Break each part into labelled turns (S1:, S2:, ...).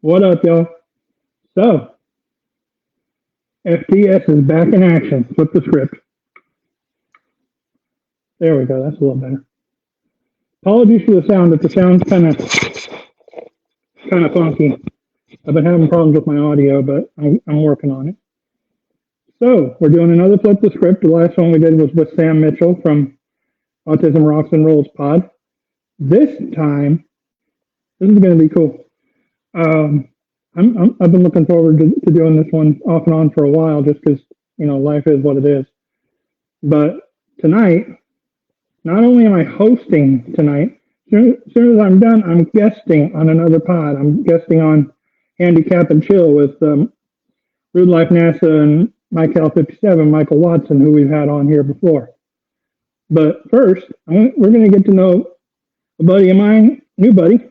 S1: What up, y'all? So, FPS is back in action. Flip the script. There we go. That's a little better. Apologies for the sound. If the sound's kind of funky. I've been having problems with my audio, but I'm working on it. So, we're doing another flip the script. The last one we did was with Sam Mitchell from Autism Rocks and Rolls Pod. This time, this is going to be cool. I've been looking forward to doing this one off and on for a while, just because life is what it is. But tonight, not only am I hosting tonight, soon as I'm done, I'm guesting on another pod. I'm guesting on Handicap and Chill with Rude Life NASA and Michael 57, Michael Watson, who we've had on here before. But first, we're going to get to know a buddy of mine, new buddy,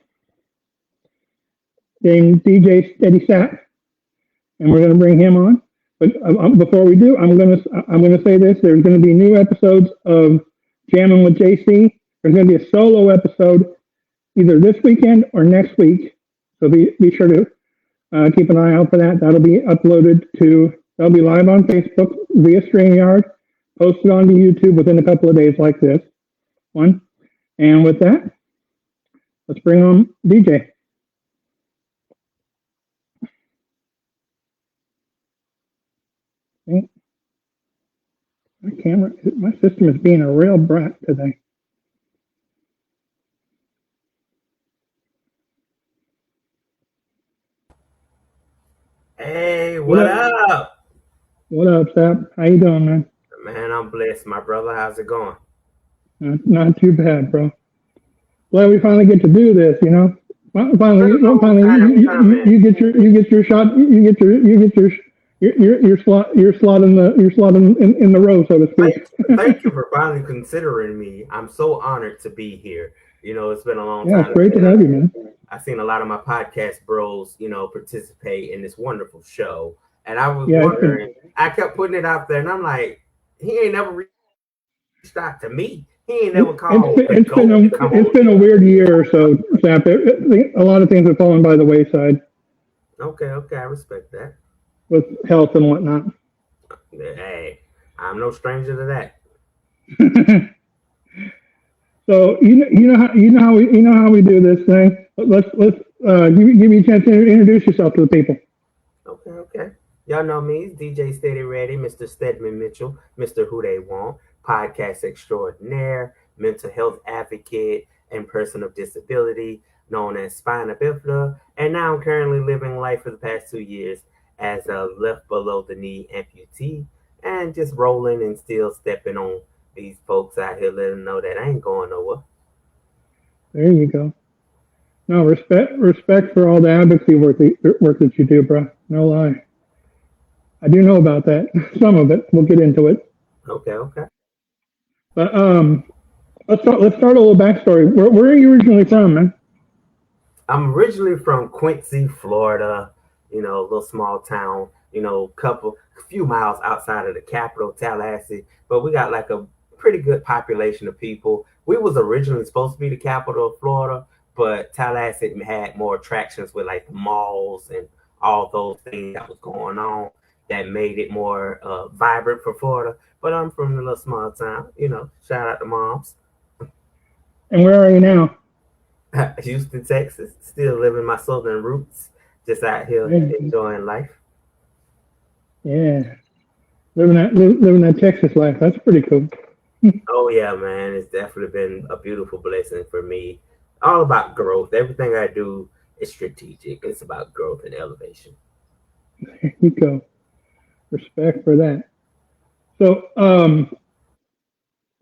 S1: named Djsteady Sapp, and we're going to bring him on. But before we do, I'm going to say this: there's going to be new episodes of Jamming with JC. There's going to be a solo episode either this weekend or next week. So be sure to keep an eye out for that. That'll be that'll be live on Facebook via StreamYard, posted onto YouTube within a couple of days like this one. And with that, let's bring on DJ. My system is being a real brat today.
S2: Hey, what up?
S1: What up, Sapp? How you doing, man?
S2: Man, I'm blessed, my brother. How's it going?
S1: Not too bad, bro. Glad we finally get to do this. Finally, you get your shot. You get your slot in the row, so to speak.
S2: Thank you for finally considering me. I'm so honored to be here. It's been a long time.
S1: Yeah, it's great to have you, man.
S2: I've seen a lot of my podcast bros, participate in this wonderful show. And I was wondering, I kept putting it out there, and I'm like, he ain't never reached out to me. He ain't never called.
S1: It's been a weird year or so, Sapp. A lot of things have fallen by the wayside.
S2: Okay, I respect that.
S1: With health and whatnot.
S2: Hey, I'm no stranger to that.
S1: So you know how we do this thing. Let's give you a chance to introduce yourself to the people.
S2: Okay. Y'all know me, it's Djsteady Ready, Mr. Stedman Mitchell, Mr. Who They Want, podcast extraordinaire, mental health advocate, and person of disability, known as spina bifida, and now I'm currently living life for the past 2 years as a left below the knee amputee, and just rolling and still stepping on these folks out here, letting them know that I ain't going nowhere.
S1: There you go. No, respect for all the advocacy work that you do, bro. No lie. I do know about that. Some of it. We'll get into it.
S2: Okay.
S1: But let's start a little backstory. Where are you originally from, man?
S2: I'm originally from Quincy, Florida. A little small town. A few miles outside of the capital, Tallahassee. But we got like a pretty good population of people. We was originally supposed to be the capital of Florida, but Tallahassee had more attractions with like the malls and all those things that was going on that made it more vibrant for Florida. But I'm from a little small town, shout out to moms.
S1: And where are you now?
S2: Houston, Texas, still living my southern roots, just out here enjoying life.
S1: Yeah, living that Texas life. That's pretty cool.
S2: Oh yeah, man, it's definitely been a beautiful blessing for me. All about growth. Everything I do is strategic. It's about growth and elevation.
S1: There you go. Respect for that. So,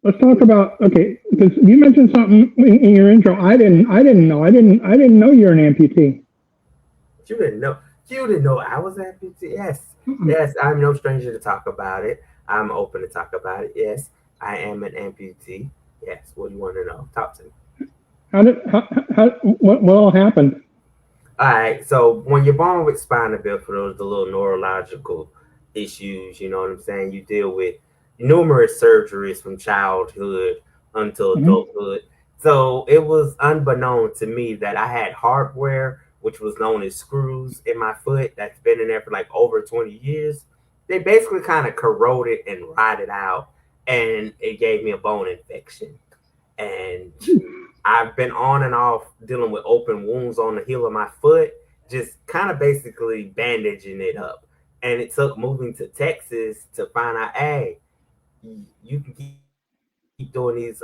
S1: let's talk about because you mentioned something in your intro. I didn't know you're an amputee.
S2: You didn't know I was an amputee? Yes. Mm-hmm. Yes, I'm no stranger to talk about it. I'm open to talk about it. Yes, I am an amputee. Yes. What do you want to know? Talk to me.
S1: What all happened?
S2: All right. So when you're born with spina bifida, the little neurological issues, you know what I'm saying? You deal with numerous surgeries from childhood until adulthood. So it was unbeknown to me that I had hardware which was known as screws in my foot that's been in there for like over 20 years. They basically kind of corroded and rotted out, and it gave me a bone infection. And I've been on and off dealing with open wounds on the heel of my foot, just kind of basically bandaging it up. And it took moving to Texas to find out, hey, you can keep doing these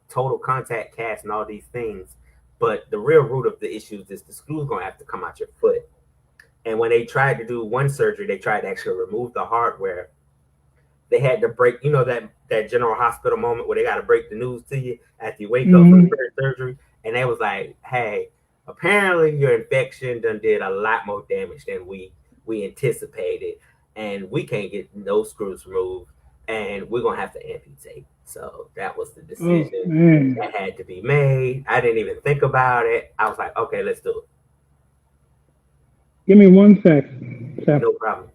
S2: total contact casts and all these things, but the real root of the issues is the screw's gonna have to come out your foot. And when they tried to do one surgery, they tried to actually remove the hardware. They had to break, that general hospital moment where they got to break the news to you after you wake up from the first surgery, and they was like, "Hey, apparently your infection done did a lot more damage than we anticipated, and we can't get no screws removed, and we're gonna have to amputate." So that was the decision that had to be made. I didn't even think about it. I was like, "Okay, let's do it."
S1: Give me 1 sec, Sapp.
S2: No problem.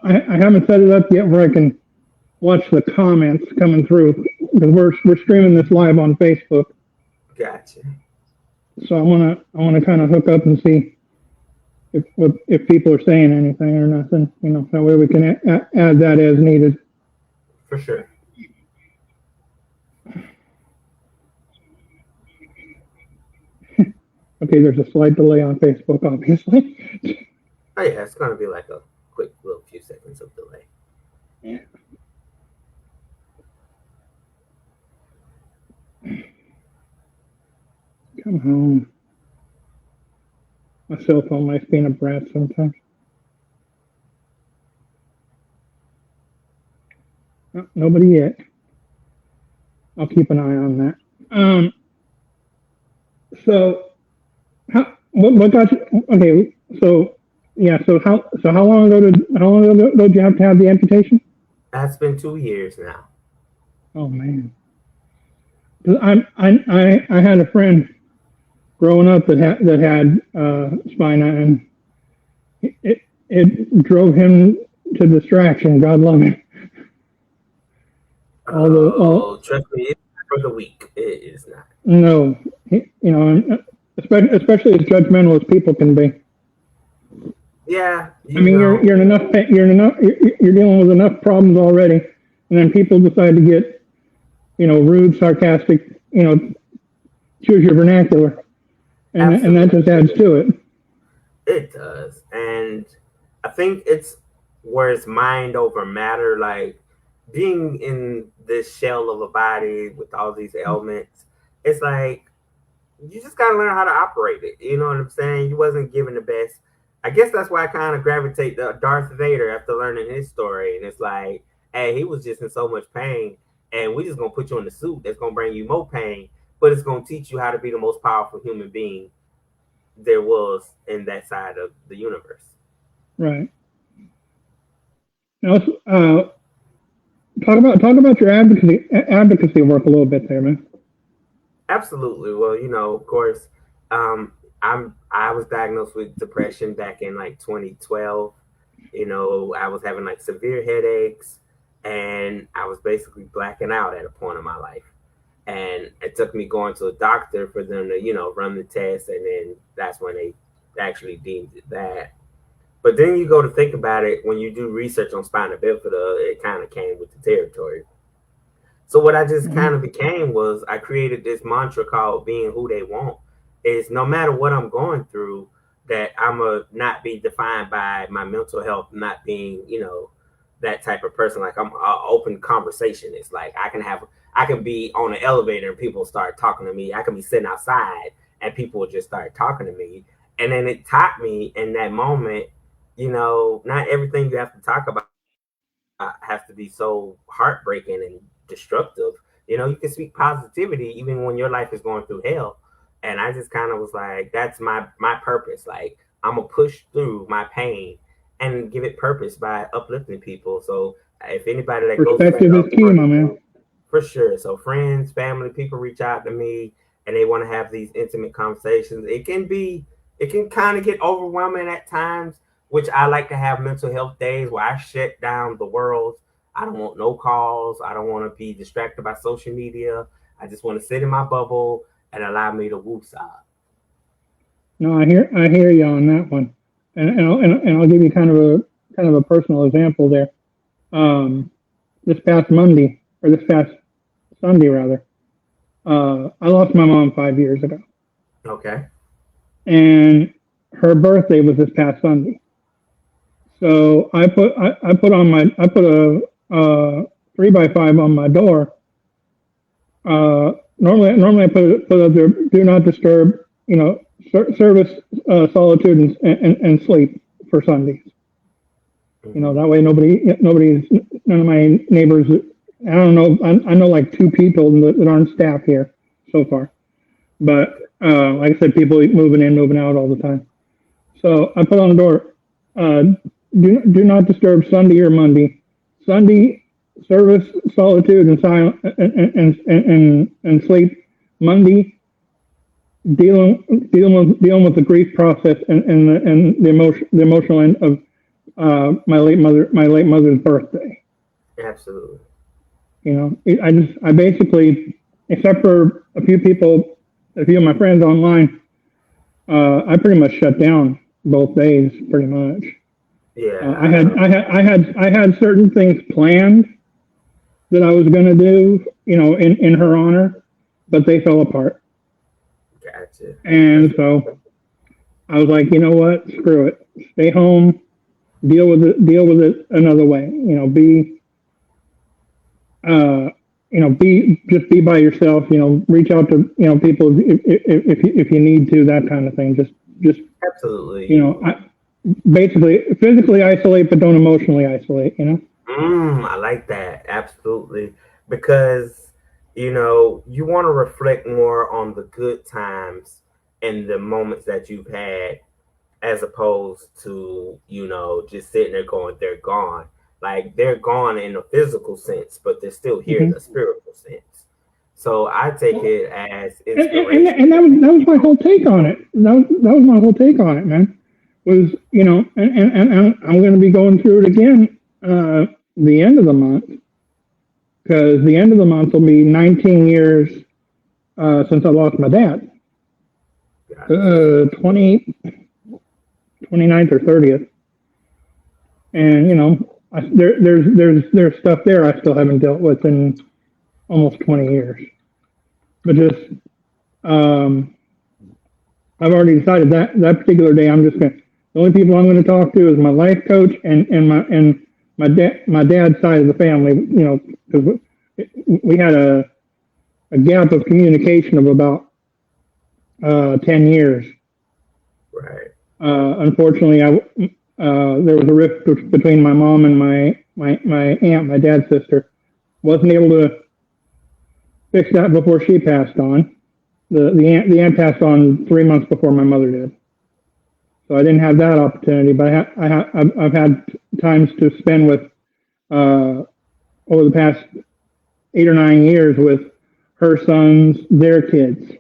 S1: I haven't set it up yet where I can watch the comments coming through because we're streaming this live on Facebook.
S2: Gotcha.
S1: So I wanna kind of hook up and see if people are saying anything or nothing. That way we can add that as needed.
S2: For sure.
S1: Okay, there's a slight delay on Facebook, obviously.
S2: Oh yeah, it's gonna be like a quick little few seconds of delay.
S1: Yeah. Come home. My cell phone likes being a brat sometimes. Oh, nobody yet. I'll keep an eye on that. So, what got you? Okay, so yeah, so how long ago did you have to have the amputation?
S2: That's been 2 years now.
S1: Oh man, 'cause I had a friend growing up that had spina, and it drove him to distraction. God love him.
S2: Trust me, it's not for the weak. It is not.
S1: No, especially as judgmental as people can be.
S2: Yeah,
S1: I mean, you're in enough you're dealing with enough problems already, and then people decide to get rude, sarcastic, choose your vernacular, and that just adds to it.
S2: It does, and I think it's where it's mind over matter. Like being in this shell of a body with all these ailments, it's like you just gotta learn how to operate it. You know what I'm saying? You wasn't given the best. I guess that's why I kind of gravitate to Darth Vader after learning his story. And it's like, hey, he was just in so much pain, and we just gonna put you in the suit that's gonna bring you more pain, but it's gonna teach you how to be the most powerful human being there was in that side of the universe.
S1: Right. Now, talk about your advocacy work a little bit there, man.
S2: Absolutely. Well, of course, I was diagnosed with depression back in like 2012. I was having like severe headaches, and I was basically blacking out at a point in my life. And it took me going to a doctor for them to, run the test, and then that's when they actually deemed it that. But then you go to think about it, when you do research on spina bifida, it kind of came with the territory. So what I just kind of became was I created this mantra called being who they want. Is no matter what I'm going through, that I'm a not be defined by my mental health, not being, that type of person. Like I'm an open conversation. It's like I can be on an elevator and people start talking to me. I can be sitting outside and people will just start talking to me. And then it taught me in that moment, not everything you have to talk about has to be so heartbreaking and destructive. You can speak positivity even when your life is going through hell. And I just kind of was like, that's my purpose. Like I'm gonna push through my pain and give it purpose by uplifting people. So if anybody that
S1: perspective is key, my man.
S2: For sure. So friends, family, people reach out to me and they want to have these intimate conversations. It can kind of get overwhelming at times, which I like to have mental health days where I shut down the world. I don't want no calls. I don't want to be distracted by social media. I just want to sit in my bubble and allow me to woosah.
S1: No, I hear you on that one, and I'll give you kind of a personal example there. Um, this past Monday, or this past Sunday rather, I lost my mom 5 years ago,
S2: Okay.
S1: and her birthday was this past Sunday. So I put on my I put a 3x5 on my door. Normally I put up there, do not disturb, service, solitude, and sleep for Sundays.
S2: Hmm.
S1: That way none of my neighbors. I don't know. I know like two people that aren't staff here so far, but like I said, people moving in, moving out all the time. So I put on the door, uh, do not disturb Sunday or Monday. Sunday service, solitude, and silence, and sleep. Monday dealing with the grief process and the emotional end of my late mother's birthday.
S2: Absolutely.
S1: I basically, except for a few of my friends online, I pretty much shut down both days, pretty much.
S2: Yeah, I know.
S1: I had certain things planned that I was going to do, in her honor, but they fell apart.
S2: Gotcha. That's
S1: And so I was like, you know what? Screw it. Stay home. Deal with it another way. Uh, just be by yourself. Reach out to people if you need to, that kind of thing. Just
S2: absolutely.
S1: basically physically isolate, but don't emotionally isolate.
S2: I like that. Absolutely. Because, you want to reflect more on the good times and the moments that you've had as opposed to, just sitting there going, they're gone. Like they're gone in a physical sense, but they're still here in a
S1: Hmm.
S2: spiritual sense. So I take
S1: Well,
S2: it as inspiration.
S1: and that was my whole take on it. That was my whole take on it, man. Was and I'm going to be going through it again the end of the month, because the end of the month will be 19 years since I lost my dad.
S2: Gotcha.
S1: 29th or 30th, and there's stuff there I still haven't dealt with in almost 20 years. But just um, I've already decided that particular day I'm just going. The only people I'm going to talk to is my life coach and my dad's side of the family. Because we had a gap of communication of about 10 years.
S2: Right.
S1: Unfortunately, there was a rift between my mom and my aunt, my dad's sister. Wasn't able to fix that before she passed on. The aunt passed on 3 months before my mother did, so I didn't have that opportunity. But I've had times to spend with over the past 8 or 9 years with her sons, their kids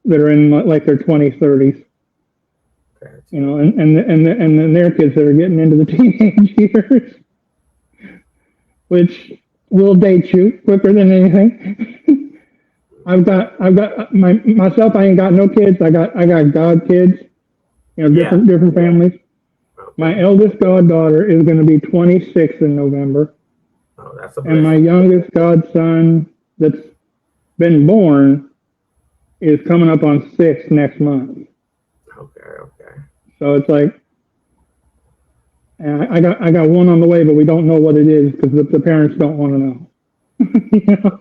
S1: that are in like their 20s, 30s.
S2: Gotcha.
S1: And then their kids that are getting into the teenage years, which will date you quicker than anything. I've got myself. I ain't got no kids. I got god kids.
S2: Yeah.
S1: Different families. My
S2: Okay.
S1: eldest goddaughter is going to be 26 in November,
S2: Oh, that's a
S1: and my
S2: blessing.
S1: youngest godson that's been born is coming up on 6 next month.
S2: Okay. Okay.
S1: So it's like, and I got one on the way, but we don't know what it is because the parents don't want to know. you
S2: All
S1: know?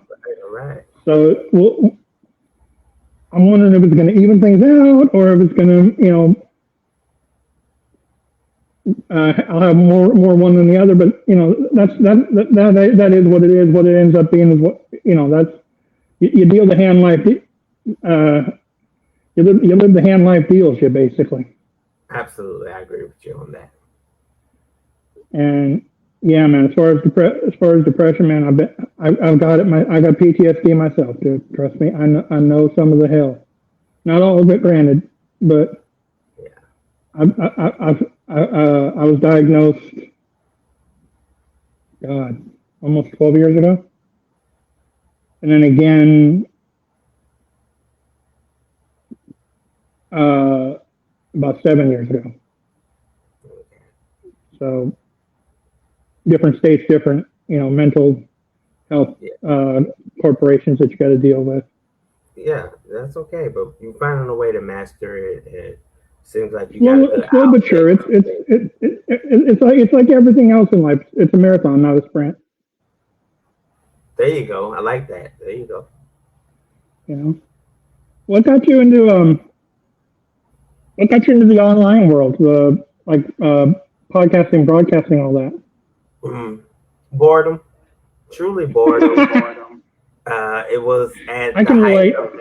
S2: right. All right.
S1: So I'm wondering if it's going to even things out, or if it's going to, I'll have more one than the other. But that is what it is. What it ends up being is what That's you deal the hand life. Uh, you live the hand life deals you basically.
S2: Absolutely. I agree with you on that.
S1: And yeah, man. As far as depression, man, I've got it. I got PTSD myself, dude. Trust me. I know some of the hell. Not all of it, granted, but
S2: Yeah.
S1: I was diagnosed, God, almost 12 years ago, and then again uh, about 7 years ago. So different states, different mental health corporations that you got to deal with.
S2: Yeah, that's okay, but you finding a way to master it, and seems like you got a good
S1: Slow but
S2: outlet.
S1: sure. It's like everything else in life. It's a marathon, not a sprint.
S2: There you go. I like that. There you go.
S1: You know, what got you into the online world, podcasting, broadcasting, all that?
S2: Boredom, truly boredom. It was at
S1: I
S2: the
S1: can
S2: height
S1: relate.
S2: of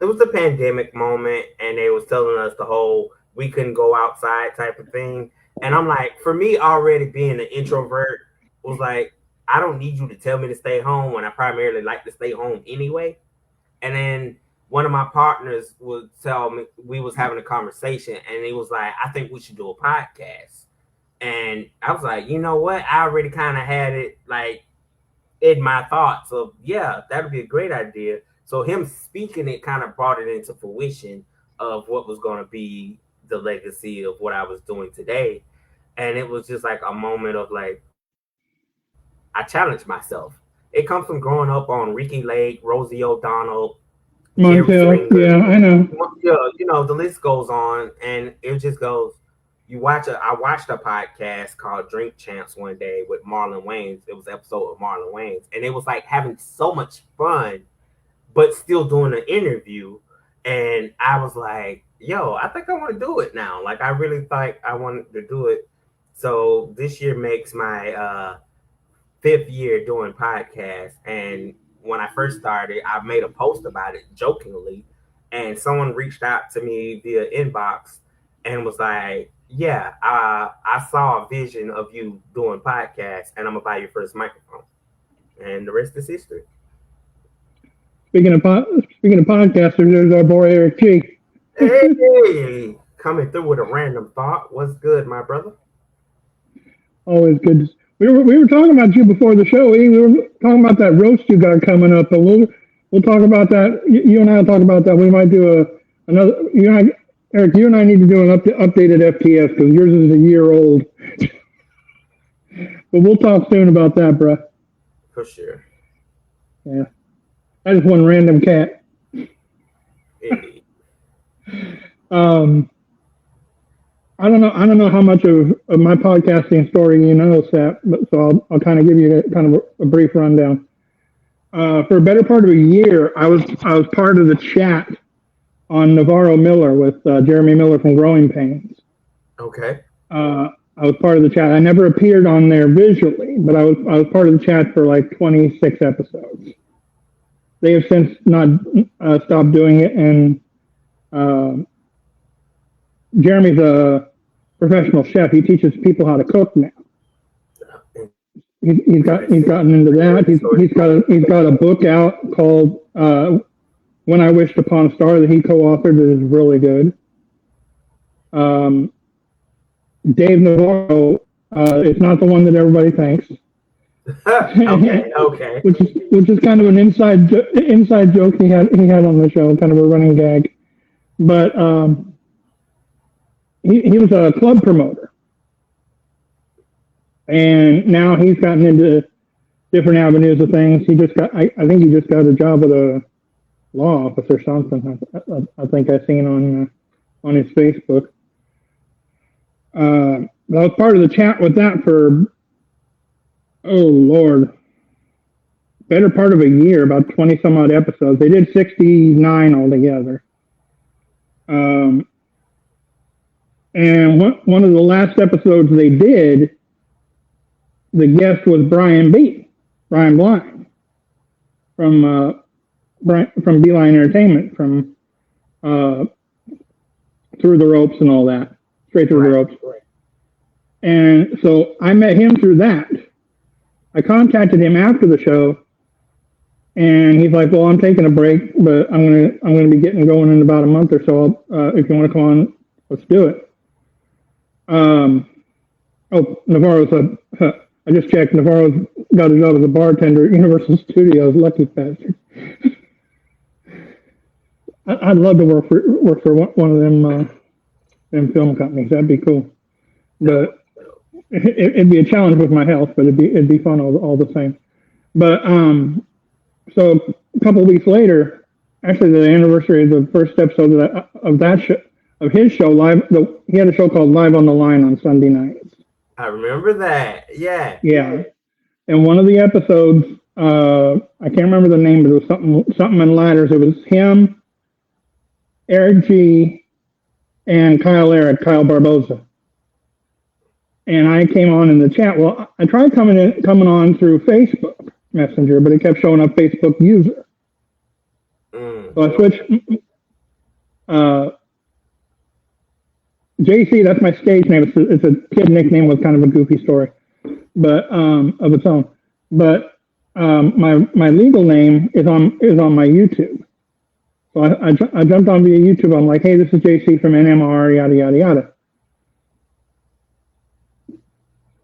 S2: it was the pandemic moment, and they was telling us the whole we couldn't go outside type of thing. And I'm like, for me, already being an introvert was like, I don't need you to tell me to stay home when I primarily like to stay home anyway. And then one of my partners would tell me we was having a conversation, and he was like, I think we should do a podcast. And I was like, you know what? I already kind of had it like in my thoughts of, yeah, that would be a great idea. So him speaking it kind of brought it into fruition of what was going to be the legacy of what I was doing today. And it was just like a moment of like, I challenged myself. It comes from growing up on Ricky Lake, Rosie O'Donnell, Jerry
S1: Montel,
S2: Springer.
S1: yeah, I know.
S2: Yeah, the list goes on, and it just goes. I watched a podcast called Drink Champs one day with Marlon Wayans. It was an episode of Marlon Wayans, and it was like having so much fun, but still doing an interview. And I was like, yo, I think I want to do it now. Like, I really thought I wanted to do it. So this year makes my 5th year doing podcasts. And when I first started, I made a post about it jokingly, and someone reached out to me via inbox and was like, yeah, I saw a vision of you doing podcasts, and I'm gonna buy your first microphone. And the rest is history.
S1: Speaking of podcasters, there's our boy Eric G.
S2: Hey, coming through with a random thought. What's good, my brother?
S1: Always good. We were talking about you before the show. We were talking about that roast you got coming up, but we'll talk about that. You and I will talk about that. We might do another. Eric, you and I need to do an updated FTS because yours is a year old. But we'll talk soon about that, bro.
S2: For sure.
S1: Yeah, I just one random cat.
S2: Indeed.
S1: I don't know how much of my podcasting story you know, Sapp, but so I'll kind of give you kind of a brief rundown. For a better part of a year, I was part of the chat on Navarro Miller with Jeremy Miller from Growing Pains.
S2: Okay.
S1: I was part of the chat. I never appeared on there visually, but I was part of the chat for like 26 episodes. They have since not stopped doing it, and Jeremy's a professional chef. He teaches people how to cook now. He's gotten into that. He's got a book out called When I Wished Upon a Star that he co-authored that is really good. Dave Navarro, it's not the one that everybody thinks.
S2: Okay.
S1: Which is kind of an inside joke he had on the show, kind of a running gag. But he was a club promoter, and now he's gotten into different avenues of things. I think he just got a job at a law office or something. I think I seen on his Facebook. I was part of the chat with that for, oh Lord, better part of a year, about 20 some odd episodes. They did 69 altogether. And one of the last episodes they did, the guest was Brian Blind from Beeline Entertainment, from Through the Ropes and all that, Straight Through the Ropes. And so I met him through that. I contacted him after the show, and he's like, "Well, I'm taking a break, but I'm gonna be getting going in about a month or so. If you want to come on, let's do it." Navarro's I just checked. Navarro's got a job as a bartender at Universal Studios. Lucky bastard. I'd love to work for one of them film companies. That'd be cool. But it'd be a challenge with my health, but it'd be fun all the same. But so a couple of weeks later, actually the anniversary of the first episode of that show, of his show live. He had a show called Live on the Line on Sunday nights.
S2: I remember that. Yeah.
S1: Yeah. And one of the episodes, I can't remember the name, but it was something in ladders. It was him, Eric G, and Kyle Barboza. And I came on in the chat. Well, I tried coming on through Facebook Messenger, but it kept showing up Facebook user. So I switched. JC, that's my stage name. It's a kid nickname with kind of a goofy story, but of its own. But my legal name is on my YouTube. So I jumped on via YouTube. I'm like, hey, this is JC from NMR, yada yada yada.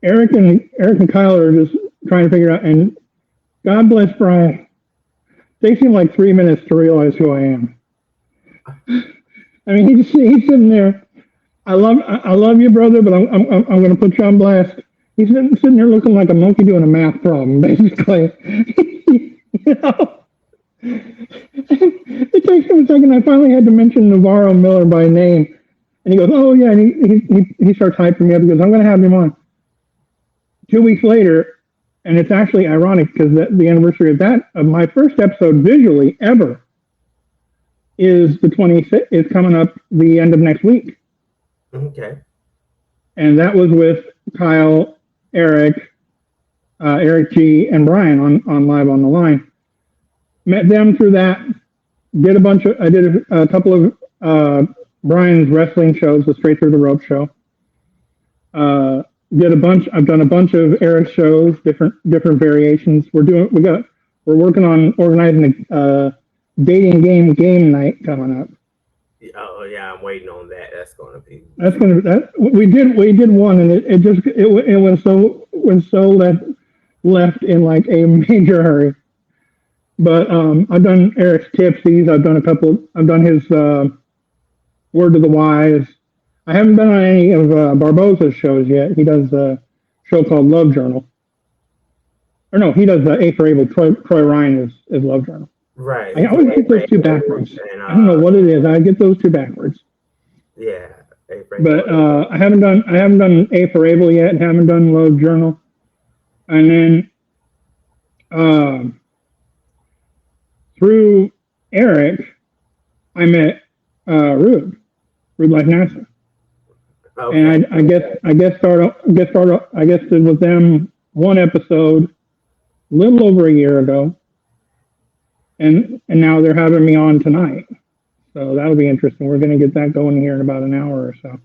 S1: Eric and Kyle are just trying to figure out, and God bless Brian. They seem like 3 minutes to realize who I am. I mean, he's sitting there. I love you, brother, but I'm going to put you on blast. He's sitting there looking like a monkey doing a math problem, basically. You know? It takes him a second. I finally had to mention Navarro Miller by name, and he goes, "Oh yeah," and he starts hyping me up. He goes, "I'm going to have him on." 2 weeks later, and it's actually ironic because the anniversary of my first episode visually ever is the 26th. Is coming up the end of next week.
S2: Okay.
S1: And that was with Kyle, Eric G, and Brian on Live on the Line. Met them through that. I did a couple of Brian's wrestling shows, the Straight Through the Rope show. I've done a bunch of Eric's shows, different variations. We're working on organizing a dating game night coming up.
S2: Oh yeah, I'm waiting on that.
S1: We did one, and it was so left in like a major hurry. But I've done Eric's Tipsies. I've done his Word to the Wise. I haven't been on any of Barboza's shows yet. He does a show called Love Journal. Or no, he does A for Able. Troy Ryan is Love Journal.
S2: Right.
S1: I always get those two backwards. I don't know what it is. I get those two backwards.
S2: Yeah.
S1: But I haven't done A for Able yet, and haven't done Love Journal. And then through Eric, I met Rude like NASA. Okay. And I guess it was them one episode a little over a year ago. And now they're having me on tonight. So that'll be interesting. We're going to get that going here in about an hour or so.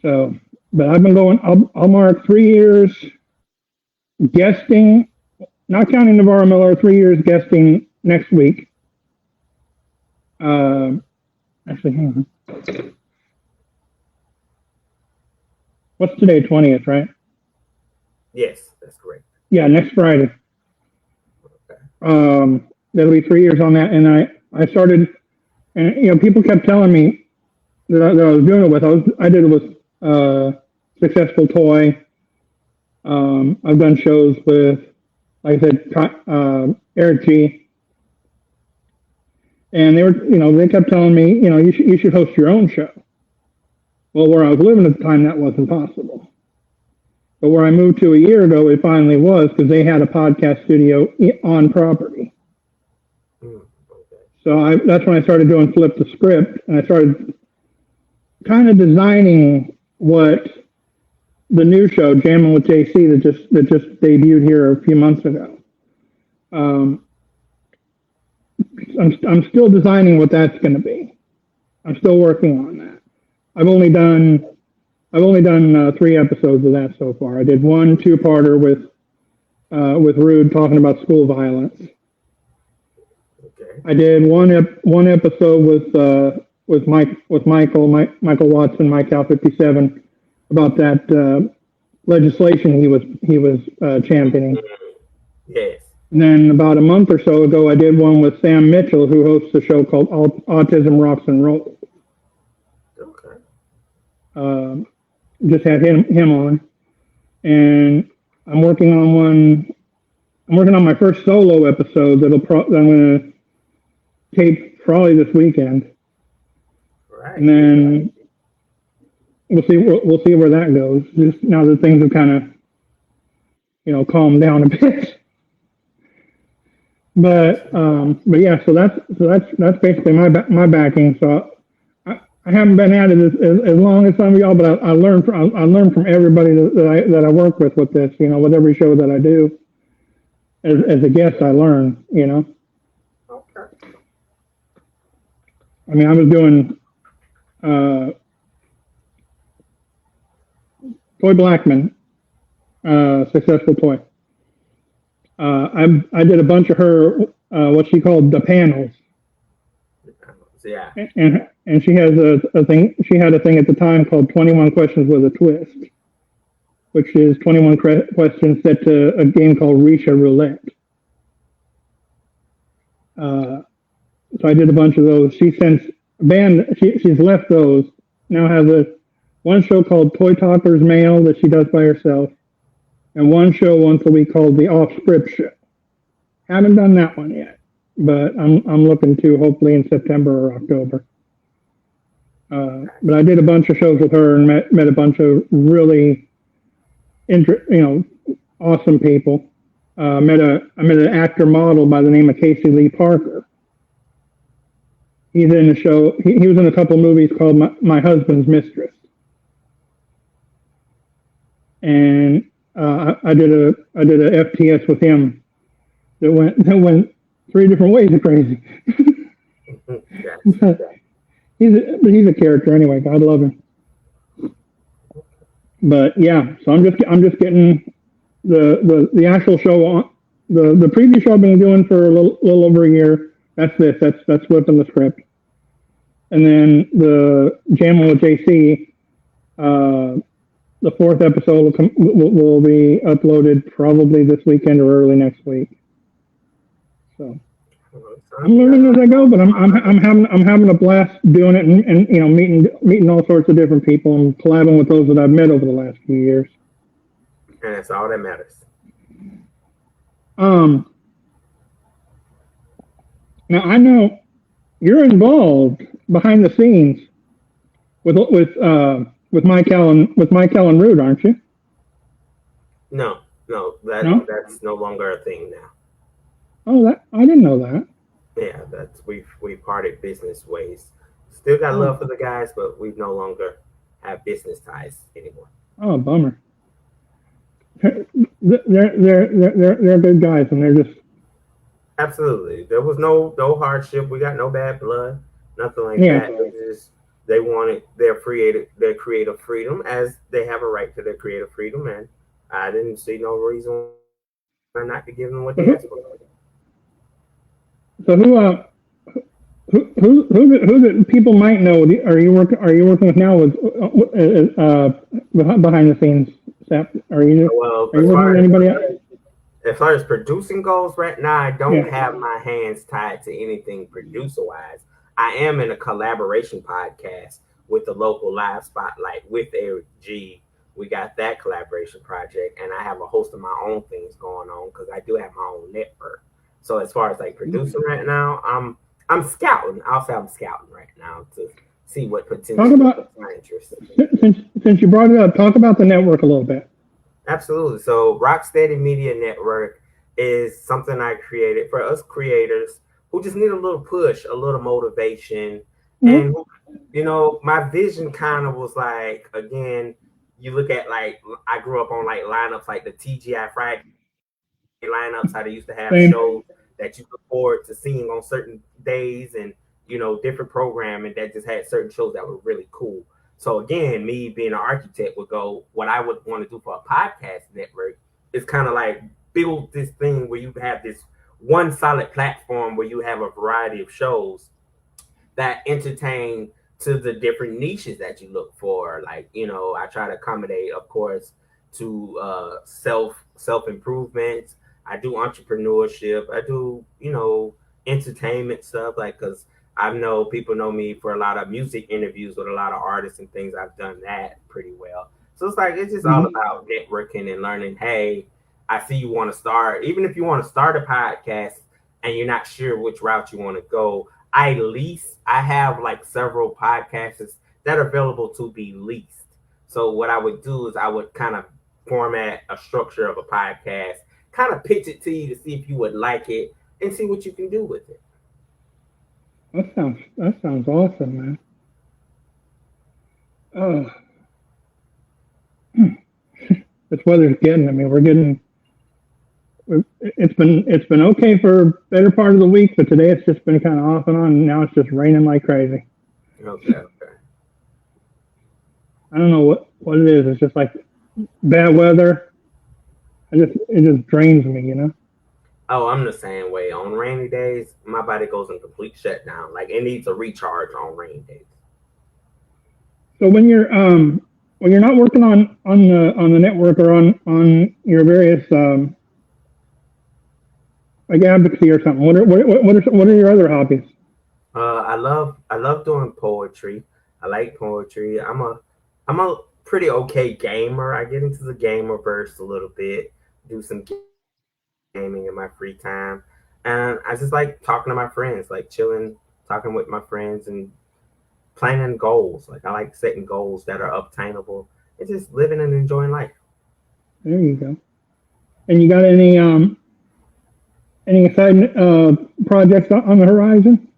S1: So, but I've been going, I'll mark 3 years guesting, not counting Navarro Miller, 3 years guesting next week. Actually, hang on. What's today, 20th, right?
S2: Yes, that's correct.
S1: Yeah, next Friday. That'll be 3 years on that, and I started, and people kept telling me that I was doing it with. I did it with Successful Toy. I've done shows with, like I said, Eric G. And they kept telling me, you should host your own show. Well, where I was living at the time, that wasn't possible. But where I moved to a year ago, it finally was, because they had a podcast studio on property. So that's when I started doing Flip the Script, and I started kind of designing what the new show, Jamming with JC, that just debuted here a few months ago. I'm still designing what that's going to be. I'm still working on that. I've only done 3 episodes of that so far. I did one 2-parter with Rude talking about school violence. Okay. I did one episode with Michael Watson, Mike Cal 57, about that legislation he was championing.
S2: Yes.
S1: And then about a month or so ago, I did one with Sam Mitchell, who hosts a show called Autism Rocks and Roll.
S2: Okay.
S1: Just had him on, and I'm working on one. I'm working on my first solo episode that I'm going to tape probably this weekend,
S2: Right.
S1: and then we'll see where that goes. Just now that things have kind of calmed down a bit. But yeah, so that's basically my backing. So I haven't been at it as long as some of y'all, but I learned from everybody that I work with this. With every show that I do, as a guest, I learn.
S2: Okay.
S1: I mean, I was doing Toy Blackman, Successful Toy. I did a bunch of her what she called the panels.
S2: Yeah.
S1: And she has a thing. She had a thing at the time called 21 Questions with a Twist, which is 21 questions set to a game called Risha Roulette. So I did a bunch of those. She since banned. She's left those. Now has one show called Toy Talkers Mail that she does by herself, and one show once a week called the Off Script Show. Haven't done that one yet, but I'm looking to hopefully in September or October. But I did a bunch of shows with her and met a bunch of really awesome people. I met an actor model by the name of Casey Lee Parker. He's in a show. He was in a couple movies called My Husband's Mistress, and I did a FTS with him that went 3 different ways of crazy. He's a character anyway. God love him. But yeah, so I'm just getting the actual show on. The preview show I've been doing for a little over a year. That's flipping the script. And then the Jamming with JC, the 4th episode will be uploaded probably this weekend or early next week. So I'm learning as I go, but I'm having a blast doing it and meeting all sorts of different people and collabing with those that I've met over the last few years.
S2: And that's all that matters.
S1: Now I know you're involved behind the scenes with Mike Allen Root, aren't you?
S2: No, that's no longer a thing now.
S1: Oh, I didn't know that.
S2: Yeah, we parted business ways. Still got love for the guys, but we no longer have business ties anymore.
S1: Oh, bummer. They're good guys, and they're just
S2: absolutely. There was no hardship. We got no bad blood, nothing like that. They wanted their creative freedom, as they have a right to their creative freedom, and I didn't see no reason why not to give them what they asked for.
S1: So who that people might know are you working with now with behind the scenes, Sapp? Are you working with anybody else?
S2: As far as producing goes right now, I don't have my hands tied to anything producer-wise. I am in a collaboration podcast with the local live spotlight with Eric G. We got that collaboration project, and I have a host of my own things going on because I do have my own network. So as far as like producing right now, I'm scouting. I'll say I'm scouting right now to see what potential.
S1: Talk about my interest. Since you brought it up, talk about the network a little bit.
S2: Absolutely. So Djsteady Media Network is something I created for us creators who just need a little push, a little motivation. And, my vision kind of was like, again, you look at like, I grew up on like lineups like the TGI Friday lineups, how they used to have shows that you look forward to seeing on certain days and, different programming that just had certain shows that were really cool. So again, me being an architect would go, what I would want to do for a podcast network is kind of like build this thing where you have this one solid platform where you have a variety of shows that entertain to the different niches that you look for. Like, I try to accommodate, of course, to self-improvement, I do entrepreneurship. I do, entertainment stuff. Like, cause I know people know me for a lot of music interviews with a lot of artists and things. I've done that pretty well. So it's like it's just all
S1: Hmm.
S2: about networking and learning. Hey, I see you want to start. Even if you want to start a podcast and you're not sure which route you want to go, I have like several podcasts that are available to be leased. So what I would do is I would kind of format a structure of a podcast, kind of pitch it to you to see if you would like it and see what you can do with it.
S1: That sounds awesome, man. Oh, this weather's getting. I mean, it's been okay for better part of the week, but today it's just been kind of off and on. And now it's just raining like crazy.
S2: Okay, okay.
S1: I don't know what it is. It's just like bad weather. It just drains me, you know.
S2: Oh, I'm the same way. On rainy days, my body goes in complete shutdown. Like it needs a recharge on rainy days.
S1: So when you're not working on the network or on your various like advocacy or something, what are your other hobbies?
S2: I love doing poetry. I like poetry. I'm a pretty okay gamer. I get into the gamer verse a little bit. Do some gaming in my free time, and I just like talking to my friends, like chilling, talking with my friends, and planning goals. Like I like setting goals that are obtainable and just living and enjoying life.
S1: There you go. And you got any side projects on the horizon?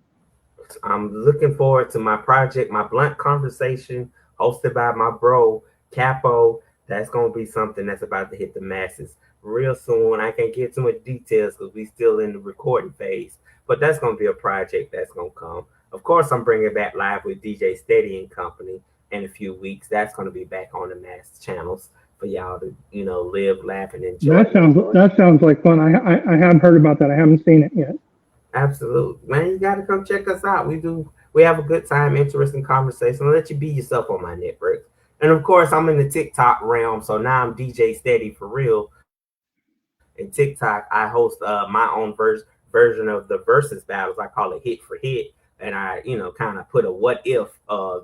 S2: I'm looking forward to my project, my blunt conversation, hosted by my bro Capo. That's gonna be something that's about to hit the masses real soon. I can't get too much details because we still in the recording phase, but that's gonna be a project that's gonna come. Of course, I'm bringing back live with DJ Steady and Company in a few weeks. That's gonna be back on the mass channels for y'all to live, laugh, and enjoy.
S1: That sounds like fun. I have heard about that. I haven't seen it yet.
S2: Absolutely, man. You gotta come check us out. We have a good time, interesting conversation. I'll let you be yourself on my network. And of course, I'm in the TikTok realm, so now I'm DJ Steady for real. In TikTok, I host my own version of the versus battles. I call it hit for hit, and I kind of put a what if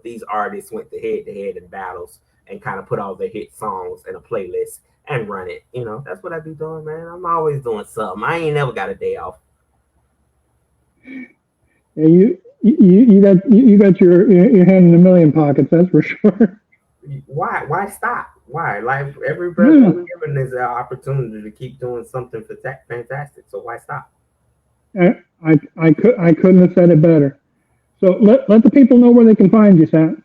S2: these artists went to head in battles, and kind of put all their hit songs in a playlist and run it. That's what I be doing, man. I'm always doing something. I ain't never got a day off.
S1: Yeah, you got your hand in a million pockets. That's for sure.
S2: Why stop? Why? Like every breath
S1: Yeah,
S2: we're given is an opportunity to keep doing something fantastic. So why stop?
S1: I couldn't have said it better. So let the people know where they can find you, Sam.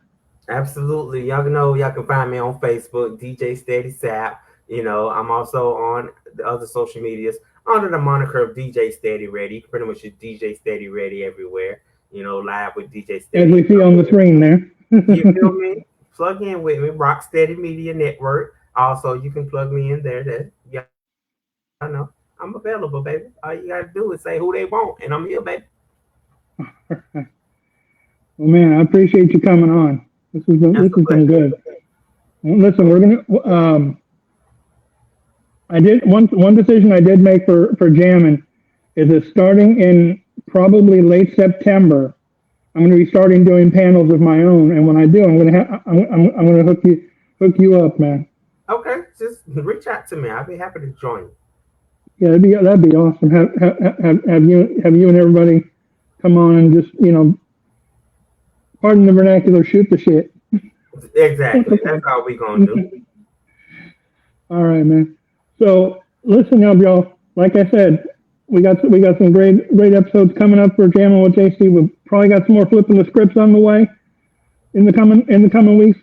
S2: Absolutely. Y'all know y'all can find me on Facebook, DJ Steady Sapp. I'm also on the other social medias under the moniker of DJ Steady Ready. You can pretty much just DJ Steady Ready everywhere. Live with DJ
S1: As
S2: Steady.
S1: we see on the screen there.
S2: You feel me? Plug in with me, Rock Steady Media Network. Also, you can plug me in there. That I know I'm available, baby. All you gotta do is say who they want, and I'm here, baby.
S1: Well, man, I appreciate you coming on.
S2: That's
S1: This
S2: a
S1: has been
S2: pleasure.
S1: good. Well, listen, we're gonna. I did one decision I did make for jamming is that starting in probably late September, I'm going to be starting doing panels of my own, and when I do, I'm going to hook you up, man.
S2: Okay, just reach out to me. I'll be happy to join you.
S1: Yeah, that'd be awesome. Have you and everybody come on and just pardon the vernacular, shoot the shit.
S2: Exactly. That's all we gonna do.
S1: All right, man. So listen up, y'all. Like I said, we got some great episodes coming up for Jamming with JC. We've probably got some more flipping the scripts on the way in the coming weeks.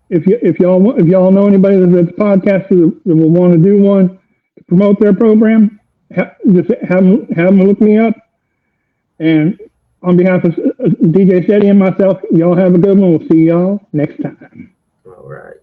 S1: If y'all know anybody that's podcasters that will want to do one to promote their program, just have them look me up. And on behalf of DJ Shetty and myself, y'all have a good one. We'll see y'all next time.
S2: All right.